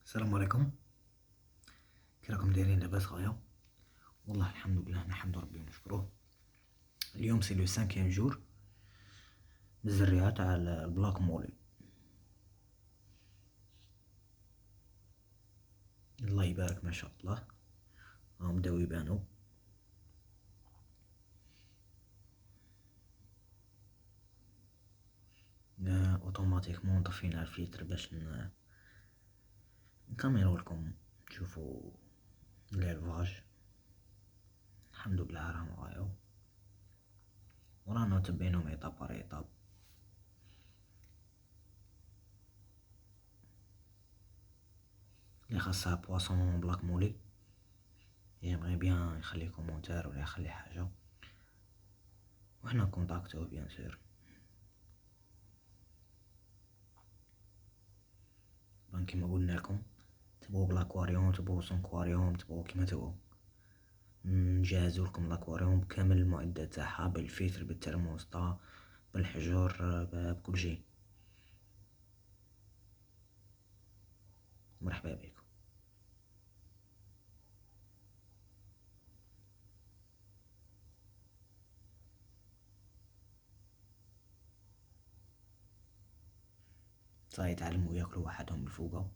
السلام عليكم. كي راكم دايرين؟ لاباس غاية؟ والله الحمد لله، نحمد ربي ونشكروه. اليوم سي لو 5 جور من الزريعة تاع البلاك مولي. الله يبارك ما شاء الله، راهم بداو يبانو. اوتوماتيكمون طفينا الفلتر باش نكاميرو لكم تشوفوا الالفاج. الحمد لله راهم غايو، ورانا تبينهم ايطاب بار ايطاب. اللي خاصها بواسون بلاك مولي يبغي بيان يخلي كومونتير ولا يخلي حاجة، وحنا كونتاكتوه بيان سور. بان كيما قلنا لكم، تبغوا بالاكواريوم، تبغوا سونكواريوم، تبغوا كيما تبغوا، نجهزوا لكم الاكواريوم بكامل المعدات تاعها، بالفلتر، بالترموستا، بالحجر، بكل شيء. مرحبا بكم. صاي يتعلموا ياكلوا وحدهم الفوقة.